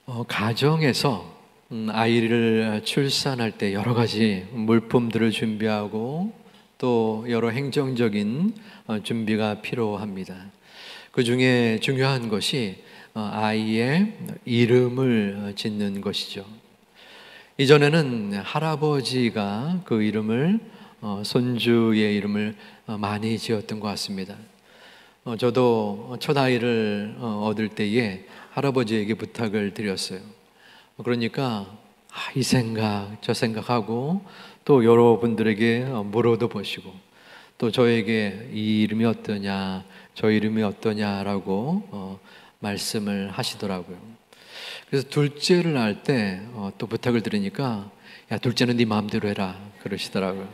가정에서 아이를 출산할 때 여러 가지 물품들을 준비하고 또 여러 행정적인 준비가 필요합니다. 그 중에 중요한 것이 아이의 이름을 짓는 것이죠. 이전에는 할아버지가 그 이름을 손주의 이름을 많이 지었던 것 같습니다. 저도 첫 아이를 얻을 때에 할아버지에게 부탁을 드렸어요. 그러니까 이 생각 저 생각하고 또 여러분들에게 물어도 보시고 또 저에게 이 이름이 어떠냐 저 이름이 어떠냐라고 말씀을 하시더라고요. 그래서 둘째를 낳을 때 또 부탁을 드리니까 야, 둘째는 네 마음대로 해라 그러시더라고요.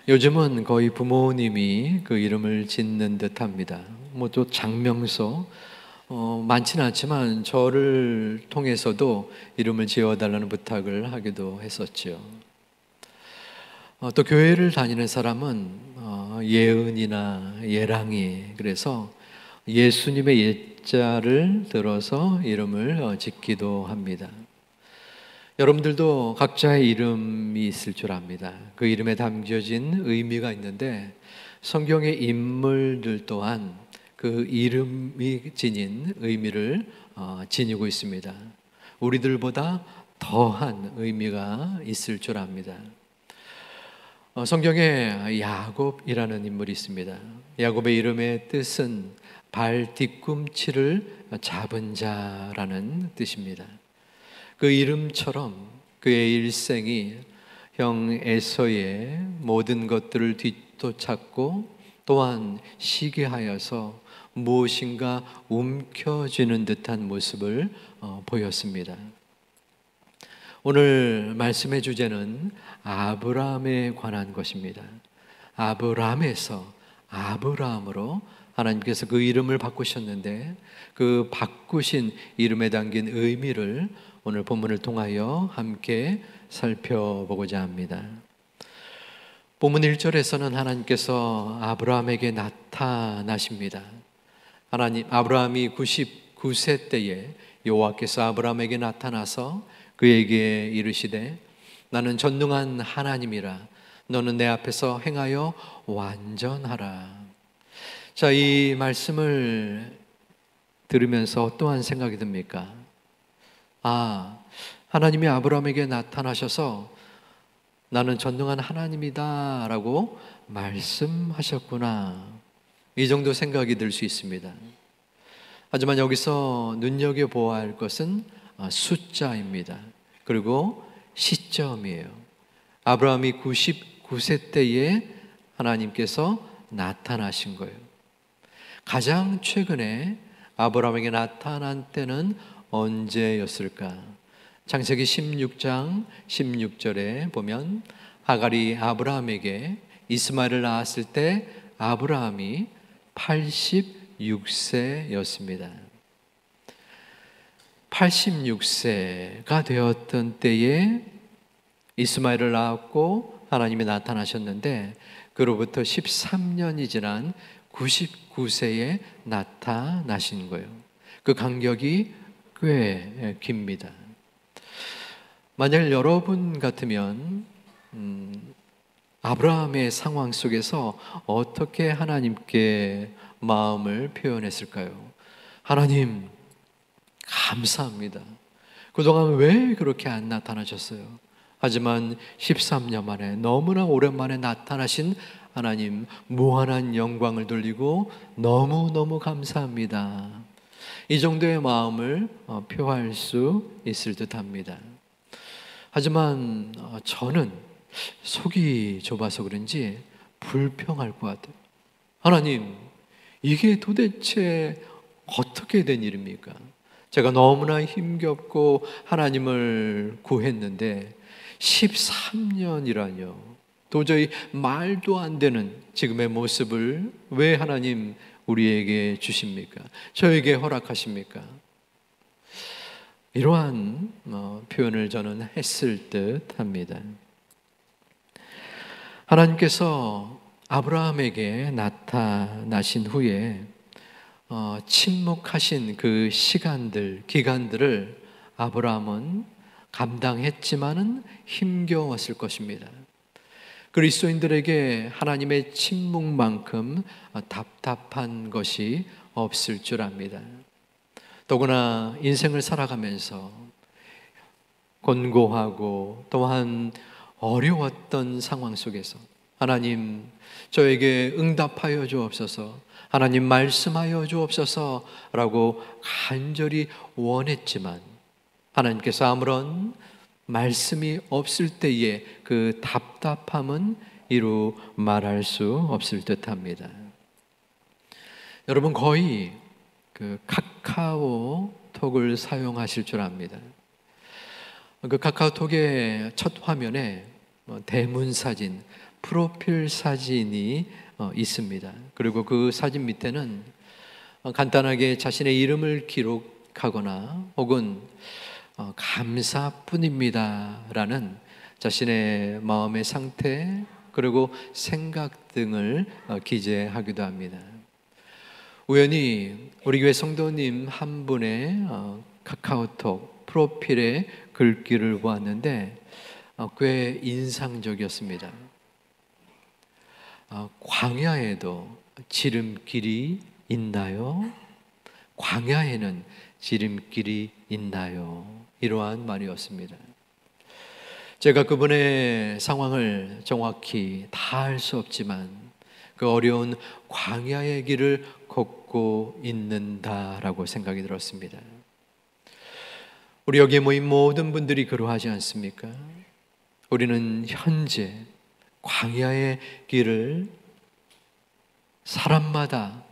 요즘은 거의 부모님이 그 이름을 짓는 듯합니다. 뭐 또 장명소 많지는 않지만 저를 통해서도 이름을 지어달라는 부탁을 하기도 했었죠. 또 교회를 다니는 사람은 예은이나 예랑이, 그래서 예수님의 예자를 들어서 이름을 짓기도 합니다. 여러분들도 각자의 이름이 있을 줄 압니다. 그 이름에 담겨진 의미가 있는데 성경의 인물들 또한 그 이름이 지닌 의미를 지니고 있습니다. 우리들보다 더한 의미가 있을 줄 압니다. 성경에 야곱이라는 인물이 있습니다. 야곱의 이름의 뜻은 발 뒤꿈치를 잡은 자라는 뜻입니다. 그 이름처럼 그의 일생이 형 에서의 모든 것들을 뒤쫓았고 또한 시기하여서 무엇인가 움켜쥐는 듯한 모습을 보였습니다. 오늘 말씀의 주제는 아브라함에 관한 것입니다. 아브라함에서 아브라함으로 하나님께서 그 이름을 바꾸셨는데 그 바꾸신 이름에 담긴 의미를 오늘 본문을 통하여 함께 살펴보고자 합니다. 본문 1절에서는 하나님께서 아브라함에게 나타나십니다. 아브라함이 99세 때에 여호와께서 아브라함에게 나타나서 그에게 이르시되 나는 전능한 하나님이라 너는 내 앞에서 행하여 완전하라. 자, 이 말씀을 들으면서 어떠한 생각이 듭니까? 하나님이 아브라함에게 나타나셔서 나는 전능한 하나님이다 라고 말씀하셨구나, 이 정도 생각이 들 수 있습니다. 하지만 여기서 눈여겨보아야 할 것은 숫자입니다. 그리고 시점이에요. 아브라함이 99세 때에 하나님께서 나타나신 거예요. 가장 최근에 아브라함에게 나타난 때는 언제였을까? 창세기 16장 16절에 보면 하갈이 아브라함에게 이스마엘을 낳았을 때 아브라함이 86세였습니다. 86세가 되었던 때에 이스마엘을 낳았고 하나님이 나타나셨는데 그로부터 13년이 지난 99세에 나타나신 거예요. 그 간격이 꽤 깁니다. 만약 여러분 같으면 아브라함의 상황 속에서 어떻게 하나님께 마음을 표현했을까요? 하나님, 감사합니다. 그동안 왜 그렇게 안 나타나셨어요? 하지만 13년 만에 너무나 오랜만에 나타나신 하나님, 무한한 영광을 돌리고 너무너무 감사합니다. 이 정도의 마음을 표할 수 있을 듯합니다. 하지만 저는 속이 좁아서 그런지 불평할 것 같아요. 하나님, 이게 도대체 어떻게 된 일입니까? 제가 너무나 힘겹고 하나님을 구했는데 13년이라뇨. 도저히 말도 안 되는 지금의 모습을 왜 하나님 우리에게 주십니까? 저에게 허락하십니까? 이러한 표현을 저는 했을 듯 합니다. 하나님께서 아브라함에게 나타나신 후에 침묵하신 그 시간들, 기간들을 아브라함은 감당했지만은 힘겨웠을 것입니다. 그리스도인들에게 하나님의 침묵만큼 답답한 것이 없을 줄 압니다. 더구나 인생을 살아가면서 곤고하고 또한 어려웠던 상황 속에서 하나님, 저에게 응답하여 주옵소서, 하나님 말씀하여 주옵소서 라고 간절히 원했지만 하나님께서 아무런 말씀이 없을 때에 그 답답함은 이루 말할 수 없을 듯합니다. 여러분, 거의 그 카카오톡을 사용하실 줄 압니다. 그 카카오톡의 첫 화면에 대문 사진, 프로필 사진이 있습니다. 그리고 그 사진 밑에는 간단하게 자신의 이름을 기록하거나 혹은 감사뿐입니다 라는 자신의 마음의 상태 그리고 생각 등을 기재하기도 합니다. 우연히 우리 교회 성도님 한 분의 카카오톡 프로필의 글귀를 보았는데 꽤 인상적이었습니다. 광야에도 지름길이 있나요? 광야에는 지름길이 있나요? 이러한 말이었습니다. 제가 그분의 상황을 정확히 다 알 수 없지만 그 어려운 광야의 길을 걷고 있는다라고 생각이 들었습니다. 우리 여기에 모인 모든 분들이 그러하지 않습니까? 우리는 현재 광야의 길을 사람마다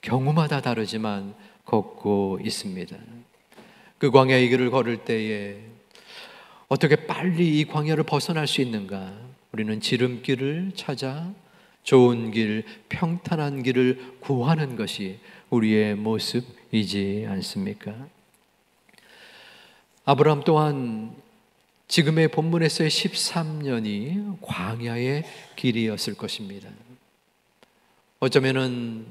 경우마다 다르지만 걷고 있습니다. 그 광야의 길을 걸을 때에 어떻게 빨리 이 광야를 벗어날 수 있는가? 우리는 지름길을 찾아 좋은 길, 평탄한 길을 구하는 것이 우리의 모습이지 않습니까? 아브라함 또한 지금의 본문에서의 13년이 광야의 길이었을 것입니다. 어쩌면은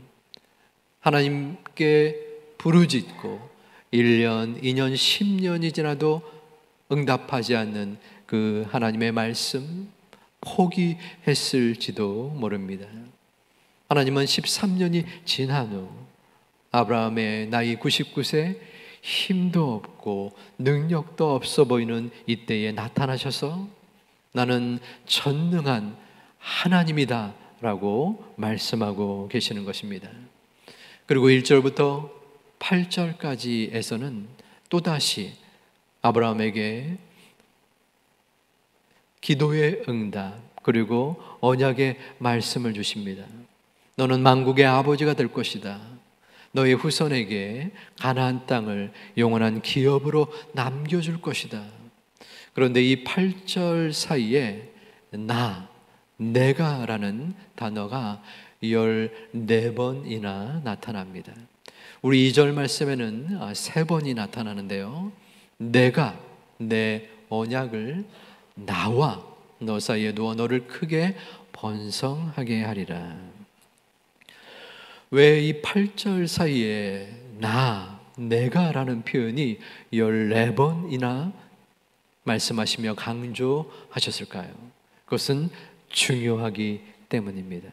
하나님께 부르짖고 1년, 2년, 10년이 지나도 응답하지 않는 그 하나님의 말씀 포기했을지도 모릅니다. 하나님은 13년이 지난 후 아브라함의 나이 99세 힘도 없고 능력도 없어 보이는 이때에 나타나셔서 나는 전능한 하나님이다 라고 말씀하고 계시는 것입니다. 그리고 1절부터 8절까지에서는 또다시 아브라함에게 기도의 응답 그리고 언약의 말씀을 주십니다. 너는 만국의 아버지가 될 것이다. 너의 후손에게 가나안 땅을 영원한 기업으로 남겨줄 것이다. 그런데 이 8절 사이에 내가 라는 단어가 14번이나 나타납니다. 우리 2절 말씀에는 3번이 나타나는데요. 내가 내 언약을 나와 너 사이에 두어 너를 크게 번성하게 하리라. 왜 이 8절 사이에 내가 라는 표현이 14번이나 말씀하시며 강조하셨을까요? 그것은 중요하기 때문입니다.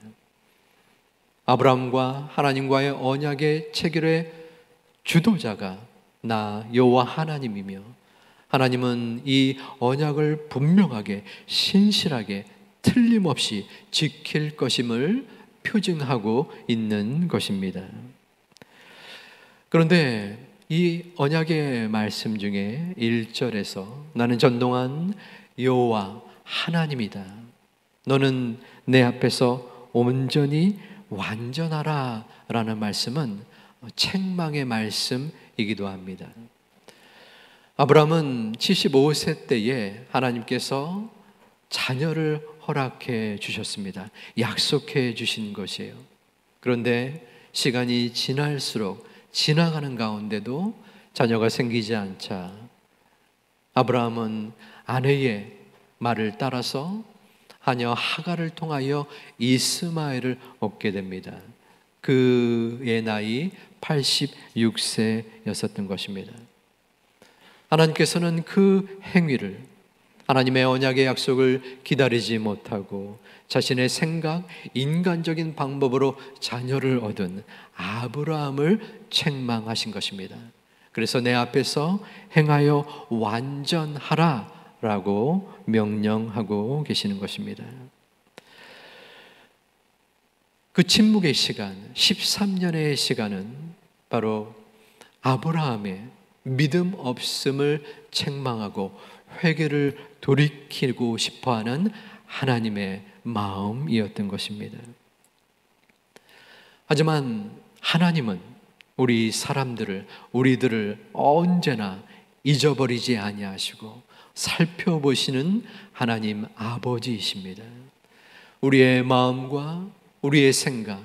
아브라함과 하나님과의 언약의 체결의 주도자가 나 여호와 하나님이며 하나님은 이 언약을 분명하게 신실하게 틀림없이 지킬 것임을 표징하고 있는 것입니다. 그런데 이 언약의 말씀 중에 1절에서 나는 전동한 여호와 하나님이다. 너는 내 앞에서 온전히 완전하라 라는 말씀은 책망의 말씀이기도 합니다. 아브라함은 75세 때에 하나님께서 자녀를 허락해 주셨습니다. 약속해 주신 것이에요. 그런데 시간이 지날수록 지나가는 가운데도 자녀가 생기지 않자 아브라함은 아내의 말을 따라서 하녀 하갈을 통하여 이스마엘을 얻게 됩니다. 그의 나이 86세였었던 것입니다. 하나님께서는 그 행위를, 하나님의 언약의 약속을 기다리지 못하고 자신의 생각, 인간적인 방법으로 자녀를 얻은 아브라함을 책망하신 것입니다. 그래서 내 앞에서 행하여 완전하라 라고 명령하고 계시는 것입니다. 그 침묵의 시간, 13년의 시간은 바로 아브라함의 믿음 없음을 책망하고 회개를 돌이키고 싶어하는 하나님의 마음이었던 것입니다. 하지만 하나님은 우리들을 언제나 잊어버리지 아니하시고 살펴보시는 하나님 아버지이십니다. 우리의 마음과 우리의 생각,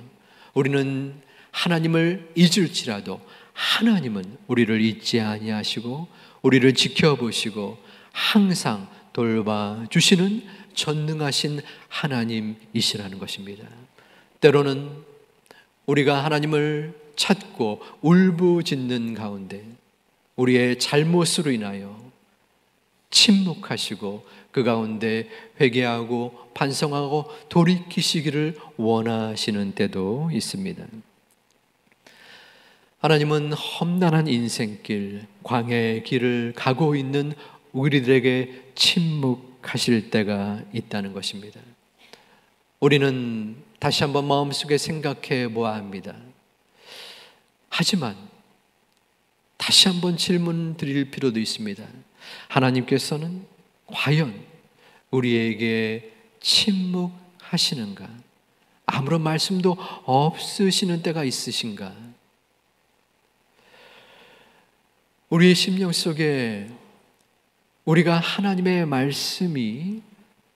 우리는 하나님을 잊을지라도 하나님은 우리를 잊지 아니하시고 우리를 지켜보시고 항상 돌봐주시는 전능하신 하나님이시라는 것입니다. 때로는 우리가 하나님을 찾고 울부짖는 가운데 우리의 잘못으로 인하여 침묵하시고 그 가운데 회개하고 반성하고 돌이키시기를 원하시는 때도 있습니다. 하나님은 험난한 인생길, 광야의 길을 가고 있는 우리들에게 침묵하실 때가 있다는 것입니다. 우리는 다시 한번 마음속에 생각해 보아야 합니다. 하지만 다시 한번 질문 드릴 필요도 있습니다. 하나님께서는 과연 우리에게 침묵하시는가? 아무런 말씀도 없으시는 때가 있으신가? 우리의 심령 속에 우리가 하나님의 말씀이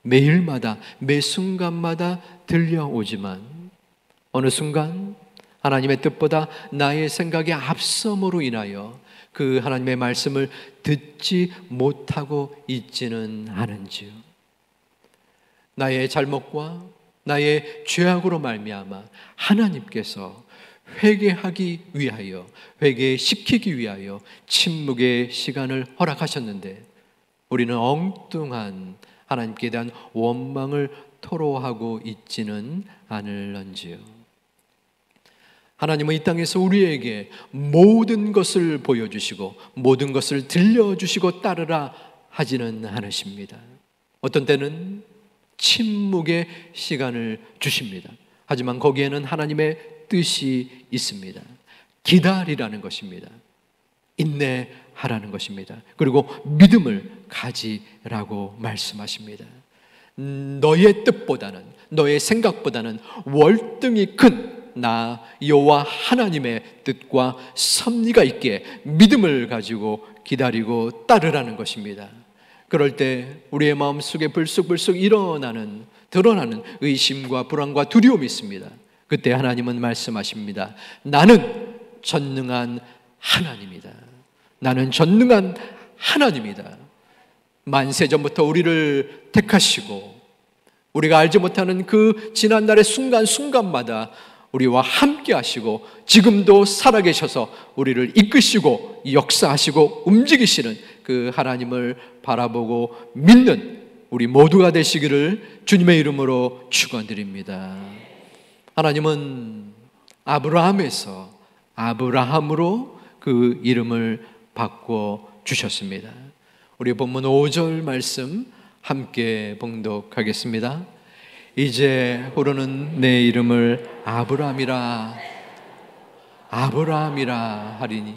매일마다 매 순간마다 들려오지만 어느 순간 하나님의 뜻보다 나의 생각의 앞섬으로 인하여 그 하나님의 말씀을 듣지 못하고 있지는 않은지요. 나의 잘못과 나의 죄악으로 말미암아 하나님께서 회개하기 위하여, 회개시키기 위하여 침묵의 시간을 허락하셨는데 우리는 엉뚱한 하나님께 대한 원망을 토로하고 있지는 않을런지요. 하나님은 이 땅에서 우리에게 모든 것을 보여주시고 모든 것을 들려주시고 따르라 하지는 않으십니다. 어떤 때는 침묵의 시간을 주십니다. 하지만 거기에는 하나님의 뜻이 있습니다. 기다리라는 것입니다. 인내하라는 것입니다. 그리고 믿음을 가지라고 말씀하십니다. 너의 뜻보다는, 너의 생각보다는 월등히 큰 나 여호와 하나님의 뜻과 섭리가 있기에 믿음을 가지고 기다리고 따르라는 것입니다. 그럴 때 우리의 마음속에 불쑥불쑥 드러나는 의심과 불안과 두려움이 있습니다. 그때 하나님은 말씀하십니다. 나는 전능한 하나님이다. 나는 전능한 하나님이다. 만세전부터 우리를 택하시고 우리가 알지 못하는 그 지난날의 순간순간마다 우리와 함께 하시고 지금도 살아계셔서 우리를 이끄시고 역사하시고 움직이시는 그 하나님을 바라보고 믿는 우리 모두가 되시기를 주님의 이름으로 축원드립니다. 하나님은 아브라함에서 아브라함으로 그 이름을 바꿔 주셨습니다. 우리 본문 5절 말씀 함께 봉독하겠습니다. 이제 후로는 내 이름을 아브라함이라 하리니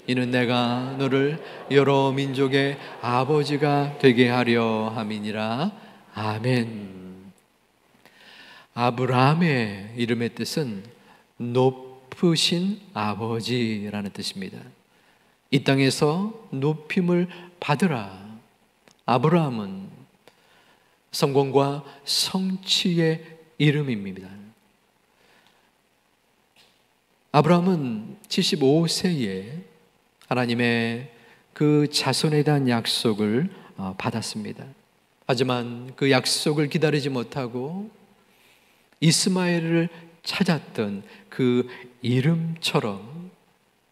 이는 내가 너를 여러 민족의 아버지가 되게 하려 함이니라. 아멘. 아브라함의 이름의 뜻은 높으신 아버지라는 뜻입니다. 이 땅에서 높임을 받으라. 아브라함은 성공과 성취의 이름입니다. 아브라함은 75세에 하나님의 그 자손에 대한 약속을 받았습니다. 하지만 그 약속을 기다리지 못하고 이스마엘을 찾았던 그 이름처럼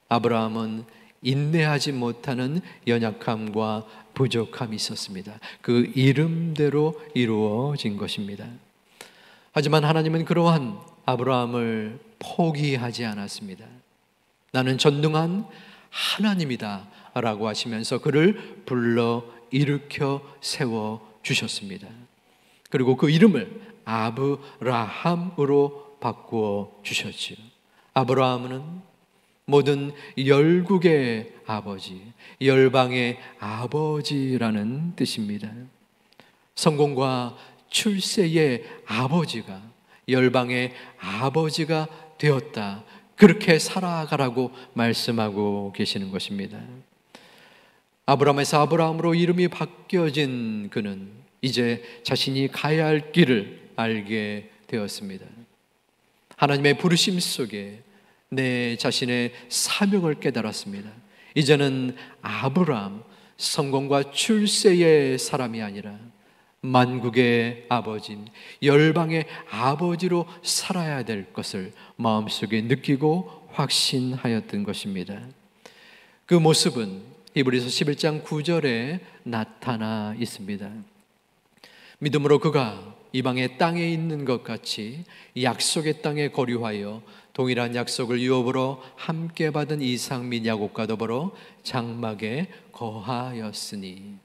아브라함은 인내하지 못하는 연약함과 부족함이 있었습니다. 그 이름대로 이루어진 것입니다. 하지만 하나님은 그러한 아브라함을 포기하지 않았습니다. 나는 전능한 하나님이다 라고 하시면서 그를 불러 일으켜 세워 주셨습니다. 그리고 그 이름을 아브라함으로 바꾸어 주셨지요. 아브라함은 모든 열국의 아버지, 열방의 아버지라는 뜻입니다. 성공과 출세의 아버지가 열방의 아버지가 되었다, 그렇게 살아가라고 말씀하고 계시는 것입니다. 아브라함에서 아브라함으로 이름이 바뀌어진 그는 이제 자신이 가야 할 길을 알게 되었습니다. 하나님의 부르심 속에 내 자신의 사명을 깨달았습니다. 이제는 아브라함, 성공과 출세의 사람이 아니라 만국의 아버지, 열방의 아버지로 살아야 될 것을 마음속에 느끼고 확신하였던 것입니다. 그 모습은 히브리서 11장 9절에 나타나 있습니다. 믿음으로 그가 이방의 땅에 있는 것 같이 약속의 땅에 거류하여 동일한 약속을 유업으로 함께 받은 이삭 및 야곱과 더불어 장막에 거하였으니.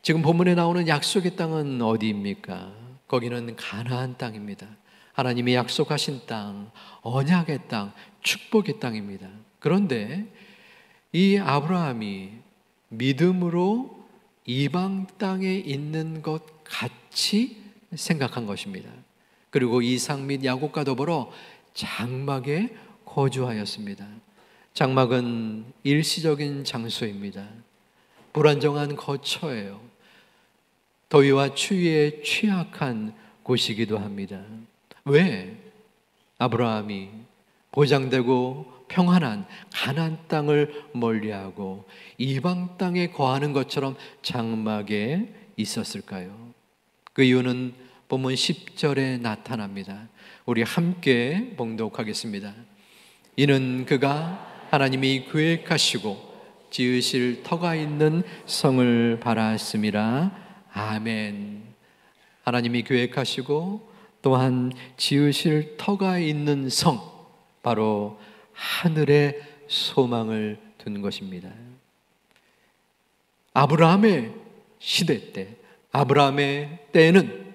지금 본문에 나오는 약속의 땅은 어디입니까? 거기는 가나안 땅입니다. 하나님이 약속하신 땅, 언약의 땅, 축복의 땅입니다. 그런데 이 아브라함이 믿음으로 이방 땅에 있는 것 같이 생각한 것입니다. 그리고 이삭 및 야곱과 더불어 장막에 거주하였습니다. 장막은 일시적인 장소입니다. 불안정한 거처예요. 더위와 추위에 취약한 곳이기도 합니다. 왜 아브라함이 보장되고 평안한 가나안 땅을 멀리하고 이방 땅에 거하는 것처럼 장막에 있었을까요? 그 이유는 본문 10절에 나타납니다. 우리 함께 봉독하겠습니다. 이는 그가 하나님이 계획하시고 지으실 터가 있는 성을 바랐음이라. 아멘. 하나님이 계획하시고 또한 지으실 터가 있는 성, 바로 하늘의 소망을 둔 것입니다. 아브라함의 시대 때, 아브라함의 때에는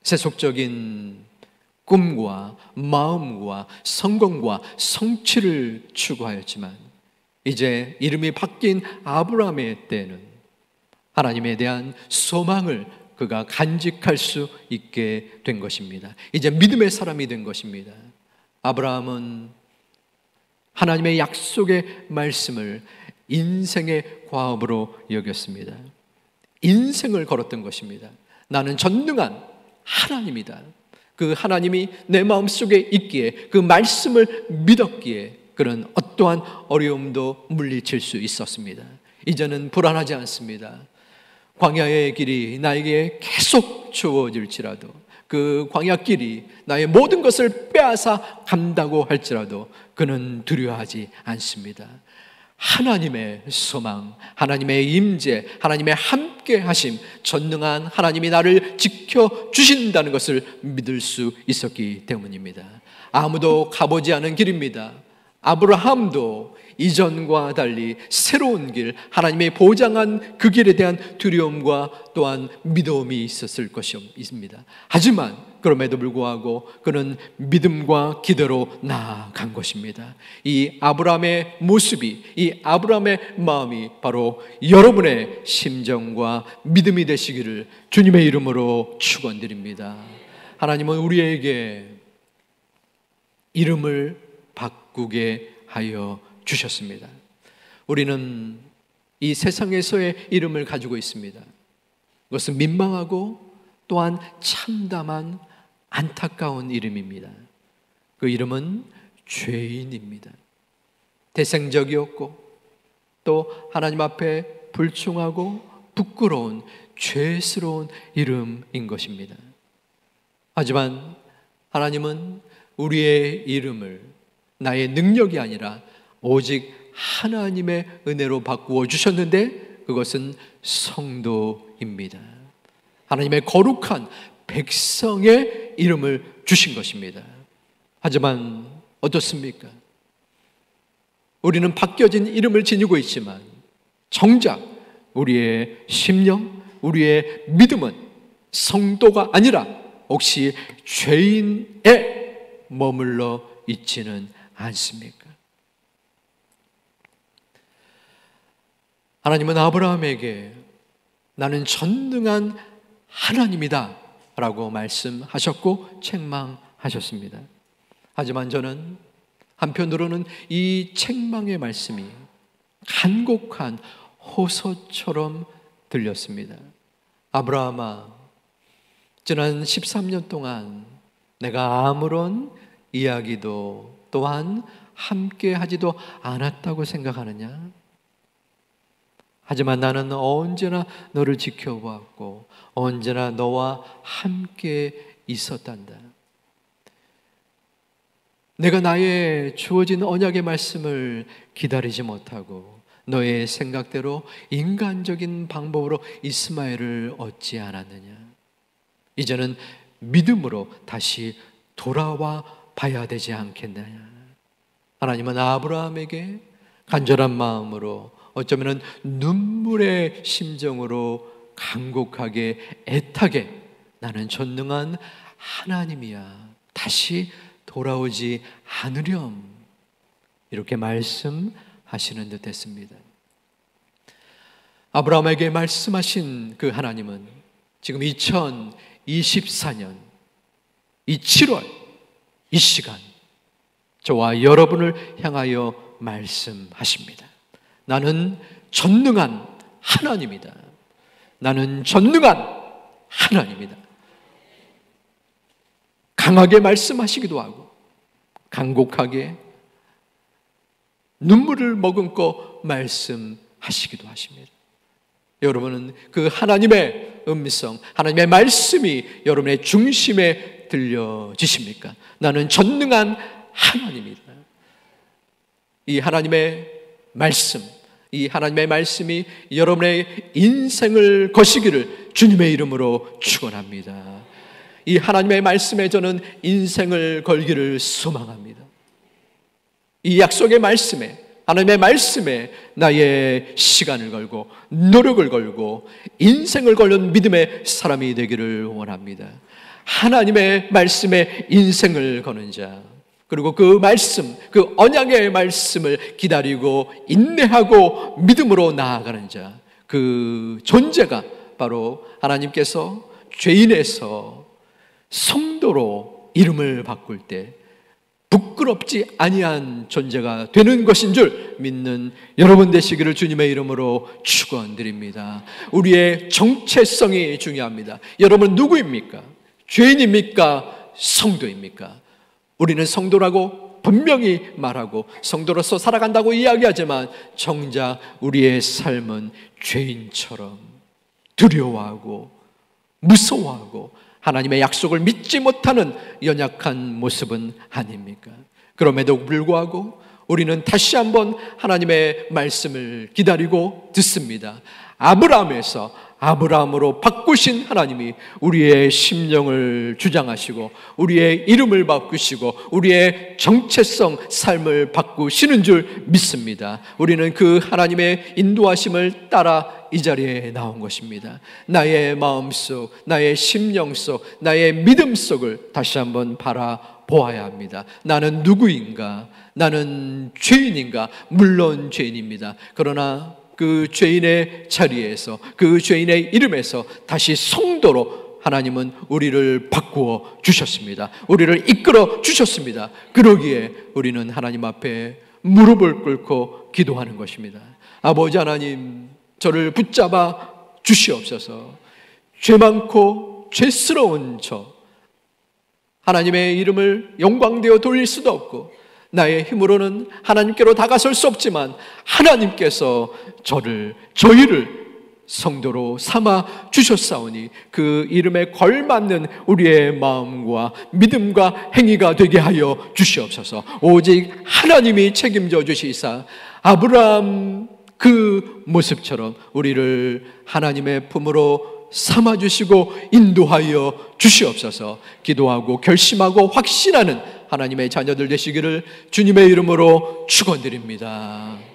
세속적인 꿈과 마음과 성공과 성취를 추구하였지만 이제 이름이 바뀐 아브라함의 때에는 하나님에 대한 소망을 그가 간직할 수 있게 된 것입니다. 이제 믿음의 사람이 된 것입니다. 아브라함은 하나님의 약속의 말씀을 인생의 과업으로 여겼습니다. 인생을 걸었던 것입니다. 나는 전능한 하나님이다. 그 하나님이 내 마음속에 있기에, 그 말씀을 믿었기에 그런 어떠한 어려움도 물리칠 수 있었습니다. 이제는 불안하지 않습니다. 광야의 길이 나에게 계속 주어질지라도, 그 광야길이 나의 모든 것을 빼앗아 간다고 할지라도 그는 두려워하지 않습니다. 하나님의 소망, 하나님의 임재, 하나님의 함께 하심, 전능한 하나님이 나를 지켜주신다는 것을 믿을 수 있었기 때문입니다. 아무도 가보지 않은 길입니다. 아브라함도 이전과 달리 새로운 길, 하나님의 보장한 그 길에 대한 두려움과 또한 믿음이 있었을 것입니다. 하지만 그럼에도 불구하고 그는 믿음과 기도로 나아간 것입니다. 이 아브라함의 모습이, 이 아브라함의 마음이 바로 여러분의 심정과 믿음이 되시기를 주님의 이름으로 축원드립니다. 하나님은 우리에게 이름을 바꾸게 하여 주셨습니다. 우리는 이 세상에서의 이름을 가지고 있습니다. 그것은 민망하고 또한 참담한 안타까운 이름입니다. 그 이름은 죄인입니다. 대생적이었고 또 하나님 앞에 불충하고 부끄러운 죄스러운 이름인 것입니다. 하지만 하나님은 우리의 이름을 나의 능력이 아니라 오직 하나님의 은혜로 바꾸어 주셨는데 그것은 성도입니다. 하나님의 거룩한 백성의 이름을 주신 것입니다. 하지만 어떻습니까? 우리는 바뀌어진 이름을 지니고 있지만 정작 우리의 심령, 우리의 믿음은 성도가 아니라 혹시 죄인에 머물러 있지는 않습니까? 하나님은 아브라함에게 나는 전능한 하나님이다 라고 말씀하셨고 책망하셨습니다. 하지만 저는 한편으로는 이 책망의 말씀이 간곡한 호소처럼 들렸습니다. 아브라함아, 지난 13년 동안 내가 아무런 이야기도 또한 함께 하지도 않았다고 생각하느냐? 하지만 나는 언제나 너를 지켜보았고 언제나 너와 함께 있었단다. 내가 나의 주어진 언약의 말씀을 기다리지 못하고 너의 생각대로 인간적인 방법으로 이스마엘을 얻지 않았느냐? 이제는 믿음으로 다시 돌아와 봐야 되지 않겠느냐? 하나님은 아브라함에게 간절한 마음으로 어쩌면 눈물의 심정으로 간곡하게 애타게 나는 전능한 하나님이야, 다시 돌아오지 않으렴, 이렇게 말씀하시는 듯 했습니다. 아브라함에게 말씀하신 그 하나님은 지금 2024년 이 7월 이 시간 저와 여러분을 향하여 말씀하십니다. 나는 전능한 하나님이다. 나는 전능한 하나님이다. 강하게 말씀하시기도 하고 간곡하게 눈물을 머금고 말씀하시기도 하십니다. 여러분은 그 하나님의 음성, 하나님의 말씀이 여러분의 중심에 들려지십니까? 나는 전능한 하나님이다. 이 하나님의 말씀, 이 하나님의 말씀이 여러분의 인생을 거시기를 주님의 이름으로 축원합니다. 이 하나님의 말씀에 저는 인생을 걸기를 소망합니다. 이 약속의 말씀에, 하나님의 말씀에 나의 시간을 걸고 노력을 걸고 인생을 걸는 믿음의 사람이 되기를 원합니다. 하나님의 말씀에 인생을 거는 자, 그리고 그 말씀, 그 언약의 말씀을 기다리고 인내하고 믿음으로 나아가는 자, 그 존재가 바로 하나님께서 죄인에서 성도로 이름을 바꿀 때 부끄럽지 아니한 존재가 되는 것인 줄 믿는 여러분 되시기를 주님의 이름으로 축원드립니다. 우리의 정체성이 중요합니다. 여러분 누구입니까? 죄인입니까? 성도입니까? 우리는 성도라고 분명히 말하고 성도로서 살아간다고 이야기하지만 정작 우리의 삶은 죄인처럼 두려워하고 무서워하고 하나님의 약속을 믿지 못하는 연약한 모습은 아닙니까? 그럼에도 불구하고 우리는 다시 한번 하나님의 말씀을 기다리고 듣습니다. 아브라함에서 아브라함으로 바꾸신 하나님이 우리의 심령을 주장하시고 우리의 이름을 바꾸시고 우리의 정체성, 삶을 바꾸시는 줄 믿습니다. 우리는 그 하나님의 인도하심을 따라 이 자리에 나온 것입니다. 나의 마음속, 나의 심령 속, 나의 믿음 속을 다시 한번 바라보아야 합니다. 나는 누구인가? 나는 죄인인가? 물론 죄인입니다. 그러나 그 죄인의 자리에서, 그 죄인의 이름에서 다시 성도로 하나님은 우리를 바꾸어 주셨습니다. 우리를 이끌어 주셨습니다. 그러기에 우리는 하나님 앞에 무릎을 꿇고 기도하는 것입니다. 아버지 하나님, 저를 붙잡아 주시옵소서. 죄 많고 죄스러운 저, 하나님의 이름을 영광되어 돌릴 수도 없고 나의 힘으로는 하나님께로 다가설 수 없지만 하나님께서 저희를 성도로 삼아 주셨사오니 그 이름에 걸맞는 우리의 마음과 믿음과 행위가 되게 하여 주시옵소서. 오직 하나님이 책임져 주시사 아브라함 그 모습처럼 우리를 하나님의 품으로 삼아주시고 인도하여 주시옵소서. 기도하고 결심하고 확신하는 하나님의 자녀들 되시기를 주님의 이름으로 축원드립니다.